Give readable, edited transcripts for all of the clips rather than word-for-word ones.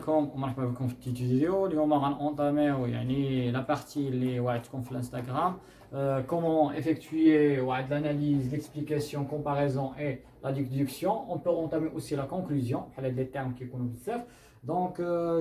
عليكم ومرحبا بكم في التيت فيديو. اليوم غنونطاميو يعني لا بارتي اللي وعدتكم في الانستغرام comment effectuer l'analyse, l'explication, comparaison et la déduction. On peut entamer aussi la conclusion, les termes qui sont بزاف. Donc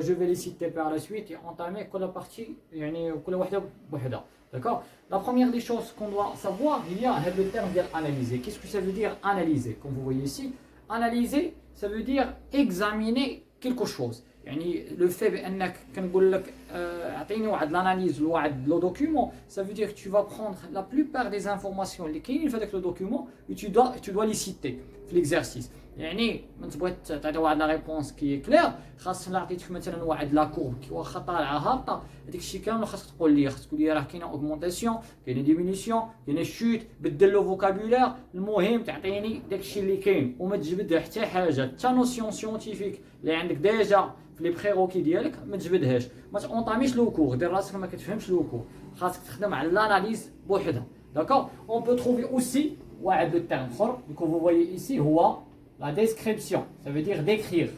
je vais les citer par la suite et entamer la partie يعني كل واحدة بوحدة. D'accord? La première des choses qu'on doit savoir, il y a le terme d'analyser. Qu'est-ce que ça veut dire analyser? Comme vous voyez ici, analyser, ça veut dire examiner quelque chose. يعني le fait بانك كنقول لك اعطيني واحد l'analyse لواحد لو دوكيومون, ça veut dire que tu vas prendre la plupart des informations اللي كاينين في هذاك لو دوكيومون et tu dois les citer في l'exercice. يعني من تبغي تعطي واحد لا ريبونس كي كلير, خاص الا عطيتك مثلا واحد لا كورب كي واخا طالعه هابطه, هذاك الشيء كامل خاصك تقول لي راه كاينه اوغمونطاسيون, كاينه ديمينيسيون, كاينه شوت, بدل لو فوكابولير. المهم تعطيني داك الشيء اللي كاين وما تجبد حتى حاجه, حتى نوسيون سيونتيفيك اللي عندك ديجا في لي بريروكي ديالك ما تجبدهاش. ما تونطاميش لو كور, دير راسك ما كتفهمش لو كور, خاصك تخدم على l'analyse بوحدها. D'accord? On peut trouver aussi واحد لو تيرم اخر que vous voyez ici هو la description. Ça veut dire décrire.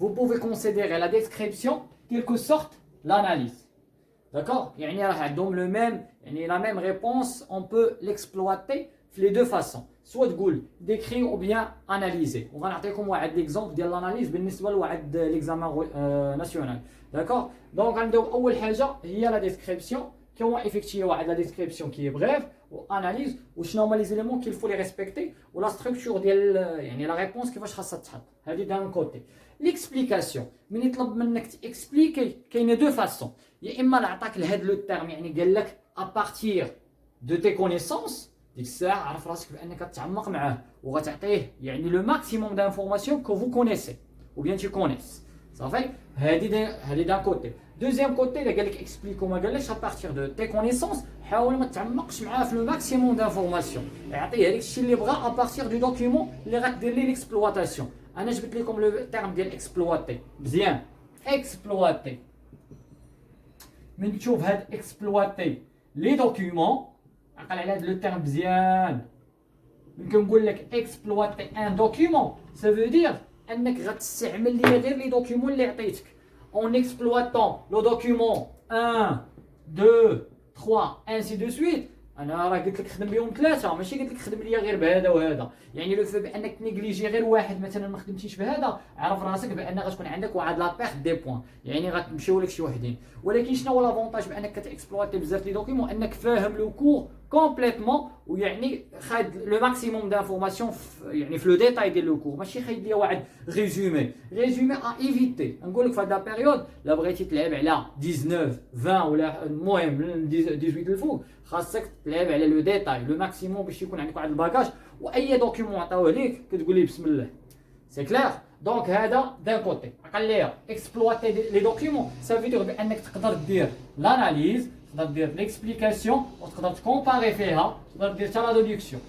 Vous pouvez considérer la description quelque sorte l'analyse. D'accord? يعني راه عندهم le même, يعني la même réponse, on peut l'exploiter les deux façons. Soit تقول décrire ou bien analyser. On va نعطيكم واحد l'exemple ديال l'analyse بالنسبة لواحد l'examen national. D'accord? Donc عندو أول حاجة هي la description. Comment effectuer la description qui est brève, ou analyse, ou شنو هما les éléments qu'il faut les respecter, ou la structure ديال يعني la réponse كيفاش خاصها تتحط. هذه d'un côté. L'explication. من يطلب منك تexpliquer كاينه deux façons. يا اما نعطاك لهاد لو تيرم يعني قال لك à partir de tes connaissances, ديك الساعه عرف راسك بانك تتعمق معاه وغتعطيه يعني le maximum d'informations que vous connaissez ou bien tu connais. صافي هذه d'un côté. Deuxième côté, il قال لك explique وما قالكش à partir de tes connaissances, حاول ما تتعمقش معاه في le maximum d'informations. يعطيه هذاك الشيء اللي بغا à partir du document اللي غدير ليه l'exploitation. انا جبت لكم لو تيرم ديال exploiter. مزيان. exploiter. من تشوف هاد exploiter لي دوكيومون, عقل على هذا لو تيرم مزيان. من كنقول لك exploiter un document, ça veut dire انك غتستعمل لي غير لي دوكيومون اللي عطيتك. En exploitant le document 1, 2, 3, ainsi de suite. انا راه قلت لك خدم بهم ثلاثه, ماشي قلت لك خدم ليا غير بهذا وهذا. يعني لو في بانك تنيجليجي غير واحد مثلا ما خدمتيش بهذا, عرف راسك بان غتكون عندك واحد لا بيرت دي بوين, يعني غتمشيو لك شي وحدين. ولكن شنو هو لافونتاج بانك كتاكسبلواتي بزاف لي دوكيومون, انك فاهم لو كور كومبليتمون ويعني خايد لو ماكسيموم دانفورماسيون يعني في لو ديتاي ديال لو كور, ماشي خايد ليا واحد ريزومي ا ايفيتي. نقول لك في هاد لا بيريود لا بغيتي تلعب على 19 20 ولا المهم من 18 الفوق, خاصك تلعب على لو ديتاي لو ماكسيموم باش يكون عندك واحد الباكاج, واي دوكيومون عطاوه ليك كتقول ليه بسم الله. سي كلير. دونك هذا دان كوتي. عقل ليا اكسبلواتي لي دوكيومون سا في دير بانك تقدر دير لاناليز, تقدر دير ليكسبليكاسيون, وتقدر تكومباري فيها, تقدر دير حتى لا ديدكسيون.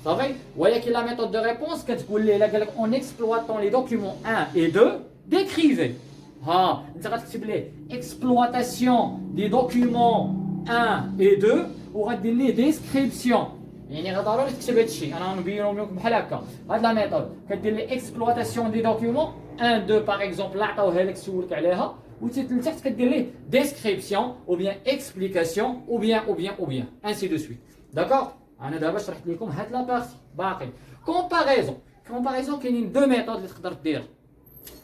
صافي. ولكن لا ميثود دو ريبونس كتقول ليه الا قال لك اون اكسبلواتون لي دوكيومون 1 et 2 ديكريفي. ها انت غتكتب ليه اكسبلواتاسيون دي دوكيومون 1 et 2 وغدير ليه ديسكريبسيون. يعني ضروري تكتب هذا الشيء, انا نبينهم لكم بحال هكا. هاد لا ميثود كدير لي اكسبلواتاسيون دي دوكيومون 1 2 باغ اكزومبل عطاوها لك سولك عليها, وتحت كدير ليه ديسكريبسيون او بيان اكسبليكاسيون او بيان انسي دو سويت. داكور. انا دابا شرحت لكم هاد لا بارتي. باقي كومباريزون كاينين دو ميثود اللي تقدر دير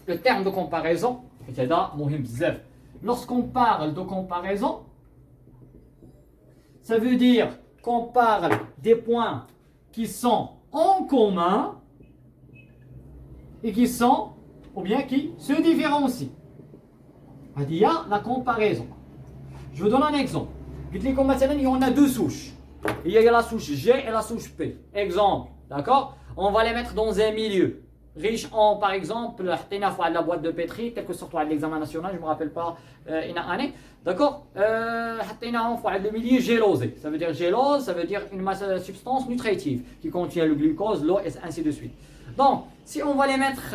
لو تيرم دو كومباريزون, حيت هذا مهم بزاف. Lorsqu'on parle de comparaison, ça veut dire qu'on parle des points qui sont en commun et qui sont, ou bien qui se différencient. Il y a la comparaison. Je vous donne un exemple. Il y en a deux souches. Il y a la souche G et la souche P. Exemple, d'accord? On va les mettre dans un milieu. Riche en, par exemple, la boîte de pétri, quelque sorte de l'examen national, je ne me rappelle pas une année. D'accord? Le milieu gélosé. Ça veut dire gélose, ça veut dire une substance nutritive qui contient le glucose, l'eau et ainsi de suite. Donc, si on va les mettre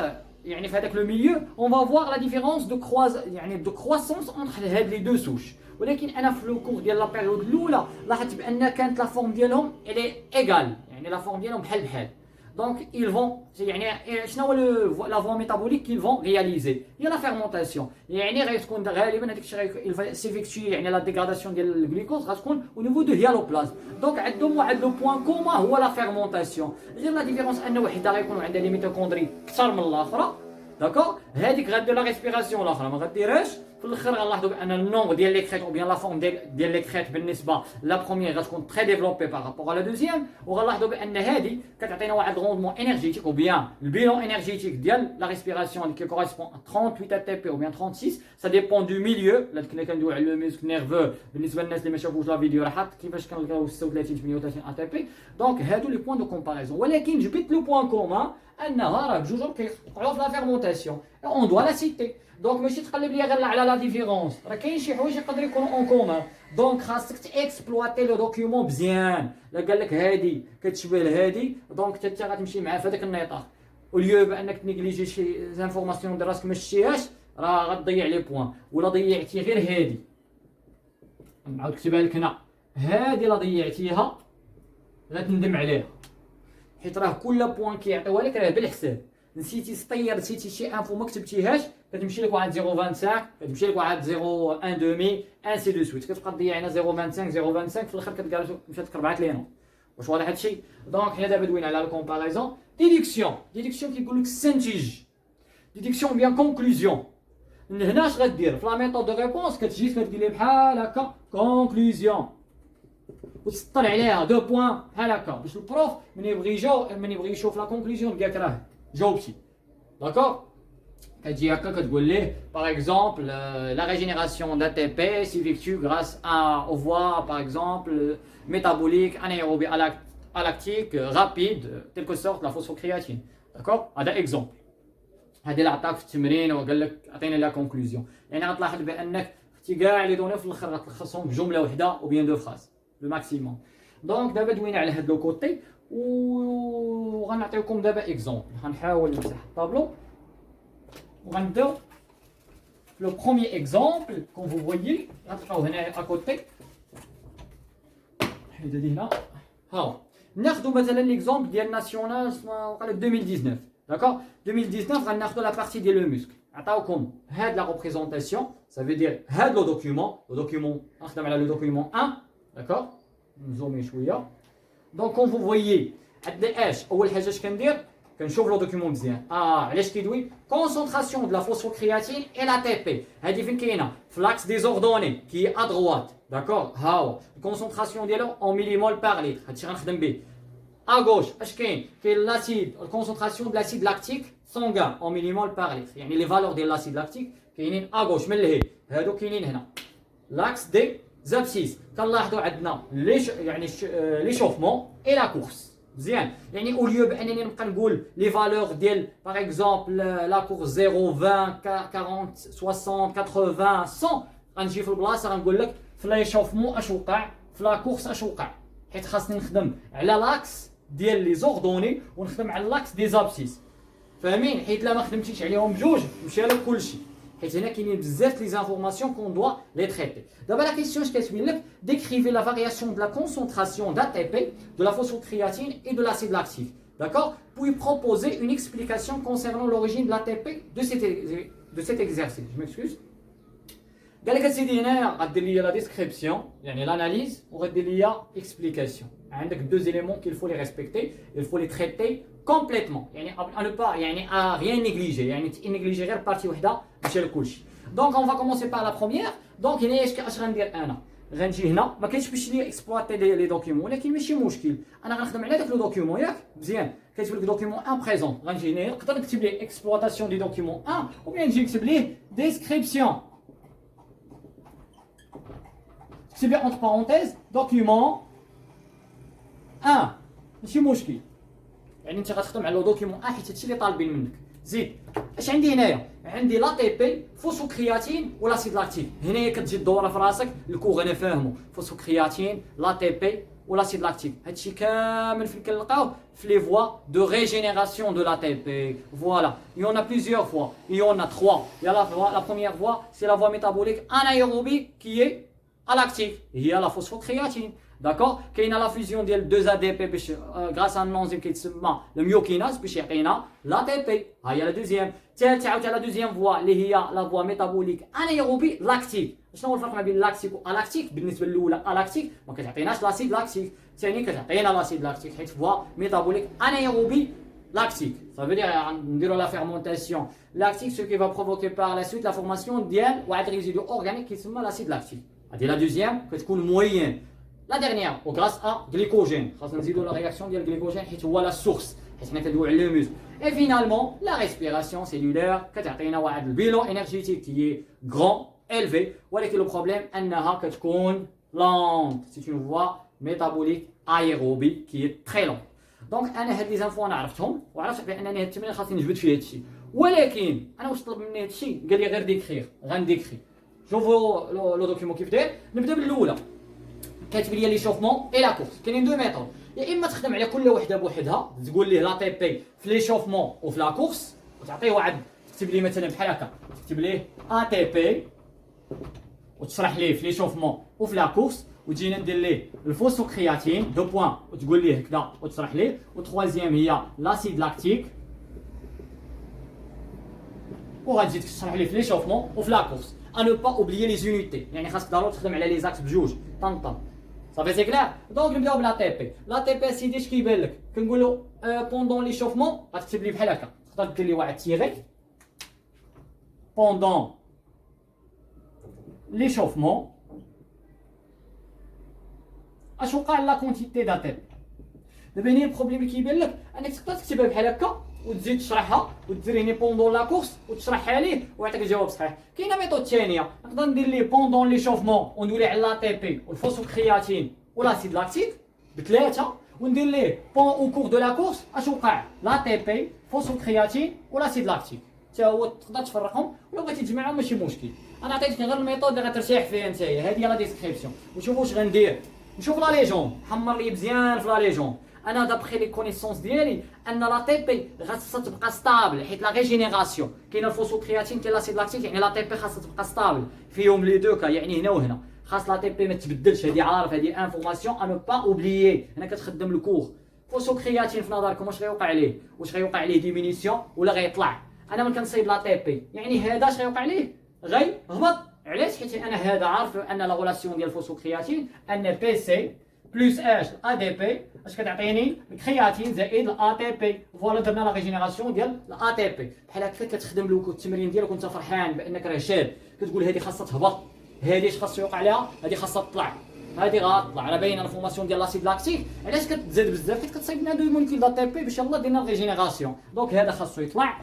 avec le milieu, on va voir la différence de croissance entre les deux souches. ولكن انا في لو كور ديال لا بيريود الاولى لاحظت بان كانت لا فورم ديالهم elle est égale, يعني لا فورم ديالهم بحال. Donc ils vont يعني شنو هو la voie métabolique qu'ils vont réaliser هي la fermentation يعني غتكون غالبا هذاك الشيء il va s'effectuer يعني la dégradation ديال الجلوكوز غتكون au niveau de hyaloplasme. Donc عندهم واحد لو بوين كوما هو la fermentation غير لا ديفيرونس ان وحده غيكون عندها لي ميتوكوندري اكثر من الاخرى داكور هذيك غدير لا ريسبيراسيون الاخرى ما غديرهاش في الاخر غنلاحظوا بان النومبر ديال لي كريت او بيان لا فورم ديال لي كريت بالنسبه لا بروميير غتكون تري ديفلوبي بار رابور لا دوزيام وغنلاحظوا بان هذه كتعطينا واحد روندمون انرجيتيك او بيان البيلون انرجيتيك ديال لا ريسبيراسيون اللي كوريسبون 38 اتي بي او بيان 36 سا ديبون دو ميليو لا كنا كندويو على لو ميسك نيرفو بالنسبه للناس اللي ما شافوش لا فيديو راه حاط كيفاش كنلقاو 36 38 اتي بي دونك هادو لي بوين دو كومباريزون ولكن جبت لو بوين كومان انها راه بجوجهم كيوقعوا في لا فيرمونتاسيون اون دوا لا سيتي دونك ماشي تقلب ليا غير على لا ديفيرونس راه كاين شي حوايج يقدروا يكونوا اون كومان دونك خاصك تاكسبلواتي لو دوكيومون مزيان لا قال لك هادي كتشبه لهادي دونك انت غتمشي معاه في هذاك النطاق وليو بانك تنيجليجي شي زانفورماسيون ديال راسك ما شتيهاش راه غتضيع لي بوين ولا ضيعتي غير هادي نعاود نكتبها لك هنا هادي لا ضيعتيها غتندم عليها حيت راه كل بوين كيعطيوها لك راه بالحساب نسيتي سطير نسيتي شي انفو ما كتبتيهاش كتمشي لك واحد 0.25 كتمشي لك واحد 0.1 دومي انسي دو سويت كتبقى تضيع هنا 0.25 في الاخر كتلقى مشات تكربعات لينا واش واضح هادشي دونك حنا دابا دوينا على الكومباريزون ديديكسيون كيقول لك استنتج ديديكسيون بيان كونكلوزيون من هنا اش غدير في لا ميثود دو ريبونس كتجي كدير لي بحال هكا كونكلوزيون وتسطر عليها دو بوين بحال هكا باش البروف من يبغي يشوف لا كونكلوزيون ديالك راه جاوبتي داكور كتجي هكا كتقول ليه باغ اكزومبل لا ريجينيراسيون d'ATP s'effectue grâce aux voies par exemple métaboliques anaérobie lactique rapide telle que sorte la phosphocréatine داكور هذا اكزومبل هذه اللي عطاك في التمرين وقال لك عطينا لا كونكلوزيون يعني غتلاحظ بانك اختي كاع لي دوني في الاخر غتلخصهم بجمله وحده او بيان دو فراز لو ماكسيموم دونك دابا دوينا على هاد لو كوتي وغنعطيكم دابا اكزومبل غنحاول نمسح الطابلو وغنبداو لو بروميير اكزومبل كون فو فويي غتلقاو هنا اكوتي حيد هادي هنا ها ناخذوا مثلا ليكزومبل ديال ناسيونال وقال 2019 داكور 2019 غناخذوا لا بارتي ديال لو موسك عطاوكم هاد لا ريبريزونطاسيون سا في دير هاد لو دوكيومون نخدم على لو دوكيومون 1 داكور نزومي شويه دونك كون فو فويي عندنا اش اول حاجه اش كندير كنشوف لو دوكيومون مزيان علاش كيدوي كونسونطراسيون دو لا فوسفوكرياتين اي لا تي بي هادي فين كاينه في لاكس ديزوردوني كي ا دروات داكور ها هو الكونسونطراسيون ديالو اون ميليمول بار لتر هادشي غنخدم به ا غوش اش كاين لاسيد الكونسونطراسيون دو لاسيد لاكتيك سونغان اون ميليمول بار لتر يعني لي فالور ديال لاسيد لاكتيك كاينين ا غوش من الهي هادو كاينين هنا لاكس دي زابسيس كنلاحظوا عندنا يعني لي شوفمون اي لا كورس مزيان يعني او ليو بانني نبقى نقول لي فالور ديال باغ اكزومبل لا كورس 0 20 40 60 80 100 غنجي في البلاصه غنقول لك في لي شوفمون اش وقع في لا كورس اش وقع حيت خاصني نخدم على لاكس ديال لي زوردوني ونخدم على لاكس دي زابسيس فاهمين حيت لا ما خدمتيش عليهم بجوج مشى لك كلشي حيت هنا كاينين بزاف لي زانفورماسيون كون دوا لي تريتي دابا لا كيسيون اش كتبين لك ديكريفي لا فارياسيون دو لا كونسونطراسيون d'ATP de la phosphocréatine et de l'acide lactique d'accord puis proposer une explication concernant l'origine de l'ATP de cet exercice je m'excuse قال لك سيدي هنا غدير لي لا ديسكريبسيون يعني l'analyse وغدير لي explication عندك deux éléments qu'il faut les respecter il faut les traiter complètement يعني à ne pas يعني à rien négliger يعني تنيجليجي غير بارتي وحده ماشي لكلشي دونك اون فا كومونسي بار لا بروميير دونك هنا اش غندير انا غنجي هنا ما كاينش باش لي اكسبلواتي لي دوكيومون ولكن ماشي مشكل انا غنخدم على داك لو دوكيومون ياك مزيان كيتب لك دوكيومون ان بريزون غنجي هنا نقدر نكتب ليه اكسبلواتاسيون دي دوكيومون 1 او بيان نجي نكتب ليه ديسكريبسيون نكتب ليه اونتر بارونتيز دوكيومون 1 ماشي مشكل يعني انت غتخدم على لو دوكيومون حيت هادشي اللي طالبين منك زيد اش عندي هنايا عندي لا تي بي فوسفوكرياتين ولا سيد لاكتيك هنايا كتجي الدوره في راسك الكوغ انا فاهمو فوسفوكرياتين لا تي بي ولا سيد لاكتيك هادشي كامل فين كنلقاوه في لي فوا دو ريجينيراسيون دو لا تي بي فوالا يون ا بليزيور فوا يون ا 3 يا لا بروميير فوا سي لا فوا ميتابوليك انايروبي كي اي lactique هي لا فوسفوكرياتين داكور كاينه لا فيزيون ديال 2 ا دي بي باش غراس ان انزيم كيتسمى الميوكيناز باش يعطينا لا تي بي. ها هي لا دوزيام. الثالثه عاوتاني لا دوزيام فوا اللي هي لا فوا ميتابوليك انايروبي لاكتيك. شنو هو الفرق ما بين لاكتيك والاكتيك؟ بالنسبه الاولى الاكتيك ما كتعطيناش لاسيد لاكتيك، الثاني كتعطينا لاسيد لاكتيك حيت فوا ميتابوليك انايروبي lactique. Ça veut dire نديرو la fermentation lactique, ce qui va provoquer par la suite la formation ديال واحد résidu organique qui s'appelle l'acide lactique. هذه la deuxième كتكون moyenne. La dernière au grâce à glycogène. خاصنا نزيدو la réaction ديال glycogène حيت هو la source. حيت حنا كندويو على le muscle. Et finalement la respiration cellulaire كتعطينا واحد البيلون énergétique qui est grand, élevé. ولكن le problème أنها كتكون lente. C'est une voie métabolique aérobie qui est très lente. دونك انا هاد لي زانفو انا عرفتهم وعرفت بانني هاد التمرين خاصني نجبد فيه هادشي، ولكن انا واش طلب مني هادشي؟ قال لي غير ديكريغ، غنديكري. شوفوا لو دوكيمون كيف داير. نبدا بالاولى كاتب لي ليشوفمون اي لا كورس. كاينين دو ميثود، يا اما تخدم على كل وحده بوحدها تقول ليه لا تي بي في ليشوفمون وفي لا كورس وتعطيه واحد تكتب ليه مثلا بحال هكا تكتب ليه ا تي بي وتشرح ليه في ليشوفمون وفي لا كورس وتجينا ندير ليه الفوسفوكرياتين دو بوان وتقول ليه هكذا وتشرح ليه. وتروازيام هي لاسيد لاكتيك وغتجي تشرح ليه في ليشوفمون وفي لا كورس. ا نو با اوبليي لي زونيتي، يعني خاصك ضروري تخدم على لي زاكس بجوج طنطن. صافي سي كلير. دونك نبداو بلا تي بي. لا تي بي سيدي اش كيبان لك؟ كنقولوا بوندون ليشوفمون غتكتب لي بحال هكا، تقدر دير لي واحد تيغي بوندون ليشوفمون اش وقع لا كونتيتي داتيب. دابا هنا البروبليم اللي كيبان لك انك تقدر تكتبها بحال هكا وتزيد تشرحها ودير هنا بوندون لا كورس وتشرحها ليه ويعطيك الجواب صحيح. كاينه ميثود ثانيه نقدر ندير ليه بوندون ليشوفمون وندوي على لا تي بي والفوسفوكرياتين والاسيد لاكتيك بثلاثه وندير ليه بون او كور دو لا كورس اش وقع لا تي بي فوسفوكرياتين والاسيد لاكتيك حتى هو تقدر تفرقهم ولا بغيتي تجمعهم ماشي مشكل. انا عطيتك غير الميثود اللي غترتاح فيها نتايا. هذه هي لا ديسكريبسيون. وشوفوا واش غندير. نشوف لا ليجون حمر لي مزيان في لا ليجون. انا دابخي لي كونيسونس ديالي ان لا تي بي خاصها تبقى ستابل حيت لا ريجينيراسيون كاين الفوسفوكرياتين كاين لاسيد لاكتيك، يعني لا تي بي خاصها تبقى ستابل فيهم لي دوكا، يعني هنا وهنا خاص لا تي بي ما تبدلش. هذه عارف، هذه انفورماسيون ا نو با اوبليي. هنا كتخدم الكور. فوسفوكرياتين في نظركم واش غيوقع عليه؟ واش غيوقع عليه ديمينيسيون ولا غيطلع؟ انا من كنصيب لا تي بي يعني هذا اش غيوقع عليه؟ غيهبط. علاش؟ حيت انا هذا عارف ان لا غولاسيون ديال الفوسفوكرياتين ان بي سي بلس اش ا دي بي اش كتعطيني الكرياتين زائد الا تي بي. فوالا درنا لا ريجينيراسيون ديال الا تي بي. بحال هكا كتخدم لو التمرين ديالك وانت فرحان بانك راه شاد. كتقول هذه خاصها تهبط، هذه اش خاصو يوقع لها، هذه خاصها تطلع، هذه غتطلع. راه باينه الفورماسيون ديال لاسيد لاكتيك. علاش كتزاد بزاف؟ حيت كتصايب لنا دو مولكيول دا تي بي باش يلاه ديرنا ريجينيراسيون. دونك هذا خاصو يطلع،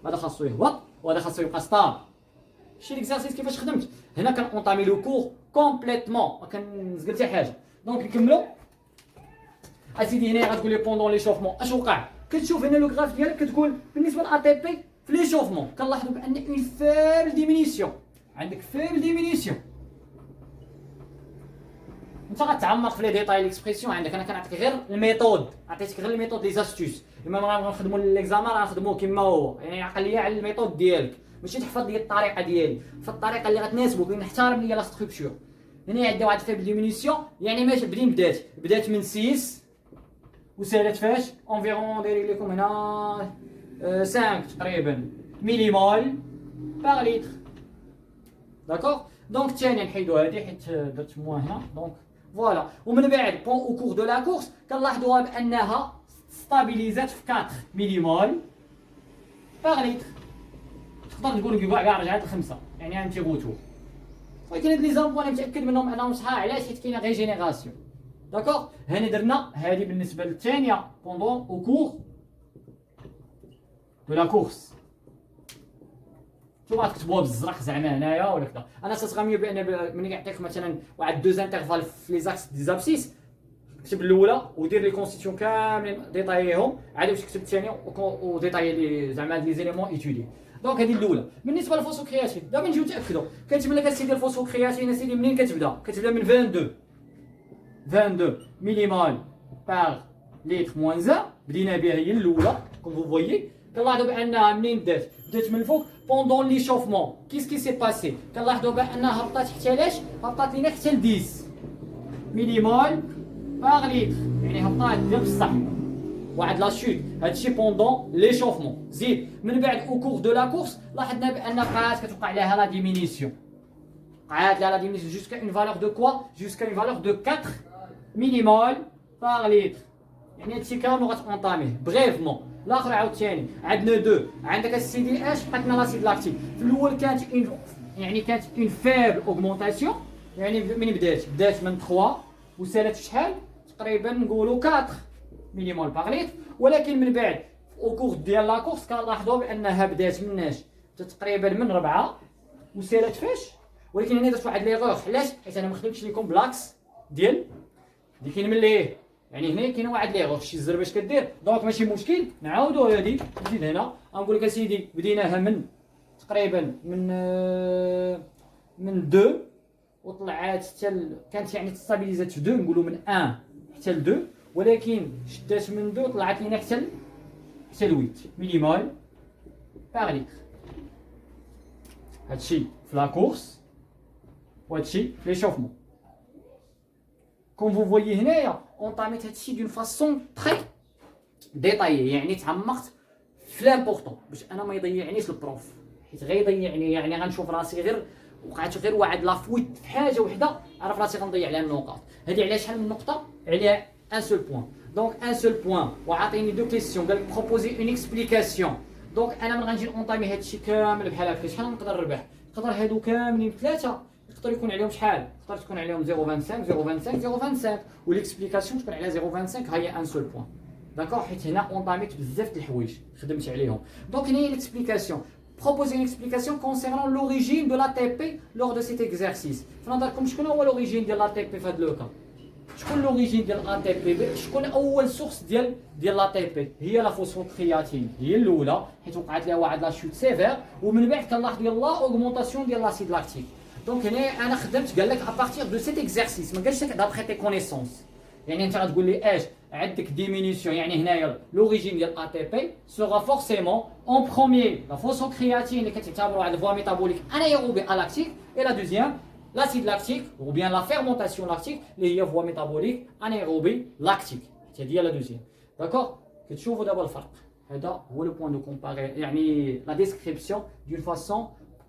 هذا خاصو يهبط، وهذا خاصو يبقى ستار. شتي ليكزارسيس كيفاش خدمت؟ هنا كنونطامي لو كور كومبليتمون ما كنزقل حتى حاجه. دونك نكملوا. اسيدي هنا غتقول لي بوندون ليشوفمون اش وقع؟ كتشوف هنا لو غراف ديالك كتقول بالنسبه للA تي بي في ليشوفمون كنلاحظوا بان اون فيبل ديمينيسيون. عندك فيبل ديمينيسيون. انت غتعمق في لي ديتاي ليكسبريسيون عندك. انا كنعطيك غير الميثود، عطيتك غير الميثود لي زاستوس. اما غنخدموا ليكزامان غنخدموه كما هو، يعني عقليه على الميثود ديالك ماشي تحفظ لي الطريقه ديالي. في الطريقه اللي غتناسبك ونحترم ليا لا ستركتور. هنا عندي واحد فيبل ديمينيسيون، يعني ماشي بدات من 6 وسالت فاش انفيرون داير لكم هنا 5 تقريبا ميليمول باغ لتر. داكوغ. دونك الثانيه نحيدو هذه حيت درت موان هنا. دونك فوالا. ومن بعد بون او كور دو لا كورس كنلاحظوها بانها ستابيليزات في 4 ميليمول باغ لتر. تقدر تقول كاع رجعت ل5، يعني انتي غوتور. ولكن هاد لي زامبو انا متاكد منهم انهم صحاح. علاش؟ حيت كاينه ريجينيراسيون. داكوغ. هنا درنا هذه بالنسبه للثانيه بوندون او كور دو لا كورس. نتوما تكتبوها بالزرق زعما هنايا ولا كذا. انا تتغاميو بان ملي يعطيك مثلا واحد دوز انترفال في لي زاكس دي زابسيس كتب الاولى ودير لي كونستيتيون كاملين ديطاييهم، عاد واش تكتب الثانيه وديطايي لي زعما هاد لي زيليمون ايتودي. دونك هذه الاولى. بالنسبه للفوسفوكرياتين دابا نجيو نتاكدوا. كتب لك اسيدي الفوسفوكرياتين اسيدي منين كتبدا؟ كتبدا من 22 مليمول باغ لتر موان 1. بدينا بها هي الاولى كوم فو فويي. كنلاحظوا بانها منين بدات من الفوق بوندون ليشوفمون. كي سي باسي؟ كنلاحظوا بانها هبطات حتى لاش؟ هبطات لينا حتى ل 10 مليمول باغ ليتر يعني هبطات ديال بصح واحد لا شوت. هادشي بوندون ليشوفمون. زيد من بعد او كور دو لا كورس لاحظنا بان بقات كتوقع عليها لا ديمينيسيون. وقعات لها لا ديمينيسيون جوسكا اون فالور دو كوا، جوسكا اون فالور دو 4 ميليمول باغ ليتر. يعني هادشي كامل غتونطاميه بريفمون. الاخر عاوتاني عندنا دو، عندك السي دي اش بقات لنا لاسيد لاكتيك. في الاول كانت اون فيبل اوغمونطاسيون، يعني من بدات من 3 وسالت شحال تقريبا نقولوا 4 ميليمول باغ ليتر، ولكن من بعد او كور ديال لا كورس كنلاحظوا بانها بدات مناش تقريبا من 4 وسالت فاش. ولكن هنا درت واحد ليغور. علاش؟ حيت انا ما خدمتش لكم بلاكس ديال اللي كاين ملي، يعني هنا كاين واحد ليغور شي زر باش كدير. دونك ماشي مشكل نعاودوا هادي. نزيد هنا غنقول لك اسيدي بديناها من تقريبا من 2 وطلعات حتى كانت يعني تستابيليزات في 2، نقولوا من 1 حتى ل 2، ولكن شدات من 2 طلعت لينا حتى ل 8 ميليمول باغ ليتر. هادشي في لا كورس وهادشي في ليشوفمون. كوم فو فويي هنايا اونطاميت هادشي دون فاسون تري ديطايي، يعني تعمقت في لامبورطون باش انا ما يضيعنيش البروف، حيت غيضيعني يعني غنشوف راسي غير وقعت غير واحد لافويت في حاجه وحده عرف راسي غنضيع عليها النقاط. هادي على شحال من نقطه؟ على ان سول بوين. دونك ان سول بوين وعاطيني دو كيسيون قال لك بروبوزي اون اكسبليكاسيون. دونك انا من غنجي اونطامي هادشي كامل بحال هكا. شحال نقدر نربح؟ نقدر هادو كاملين ثلاثه يقدر يكون عليهم شحال؟ تقدر تكون عليهم 0.25 والاكسبليكاسيون تكون على 0.25 هي ان سول بوين. داكوغ، حيت هنا اونطاميت بزاف د الحوايج خدمت عليهم. دونك هنا هي الاكسبليكاسيون. Proposer une explication concernant l'origine de l'ATP lors de cet exercice. فنظركم شكون هو l'origine ديال l'ATP في هذا لوكا؟ شكون l'origine ديال l'ATP؟ شكون اول سورس ديال l'ATP؟ هي لا فوسفوكرياتين، هي الاولى حيت وقعت لها واحد لا شوت سيفير، ومن بعد كنلاحظ ديال لا اوغمونطاسيون ديال لاسيد لاكتيك. دونك هنا انا خدمت قال لك ابارتيغ دو سيت اكزرسيس، ما قالش لك دابخي تي كونيسونس. يعني انت غتقول لي اش عندك ديمينيسيون، يعني هنايا لوريجين ديال اي تي بي سوغا فورسيمون اون بروميير لا فوسفوكرياتين اللي كتعتبر واحد الفوا ميتابوليك انايروبي الاكتيك، اي لا دوزيام لاسيد لاكتيك ou bien la fermentation lactique اللي هي فوا ميتابوليك انايروبي لاكتيك. هذه هي لا دوزيام. داكوغ، كتشوفوا دابا الفرق. هذا هو لو بوين دو كومباري، يعني لا ديسكريبسيون دون فاسون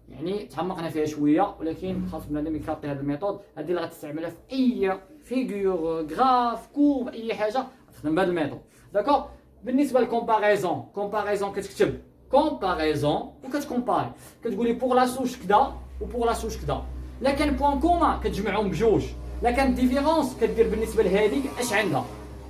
يعني تعمقنا فيها شويه، ولكن خاص بنادم يكابتي هذه الميثود. هذه اللي غتستعملها في اي فيغور غراف كورب اي حاجه تخدم بهذا الميثود. داكوغ. بالنسبه للكومباريزون، كومباريزون كتكتب كومباريزون وكتكومباري، كتقولي بوغ لا سوش كدا وبوغ لا سوش كدا. لا كان بوان كومان كتجمعهم بجوج، لا كان ديفيرونس كدير بالنسبه لهذيك اش عندها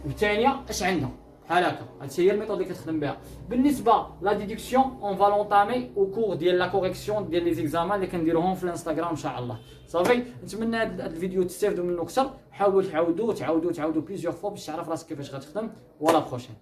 والثانيه اش عندها بحال هكا. هادشي هي الميثود اللي كتخدم بها. بالنسبه لا ديدكسيون اون فا لونطامي او كور ديال لا كوريكسيون ديال لي زيكزامان اللي كنديروهم في الانستغرام ان شاء الله. صافي، نتمنى هذا الفيديو تستافدوا منه اكثر. حاولوا تعاودوا بليزيور فوا باش تعرف راسك كيفاش غتخدم. ولا بروشين.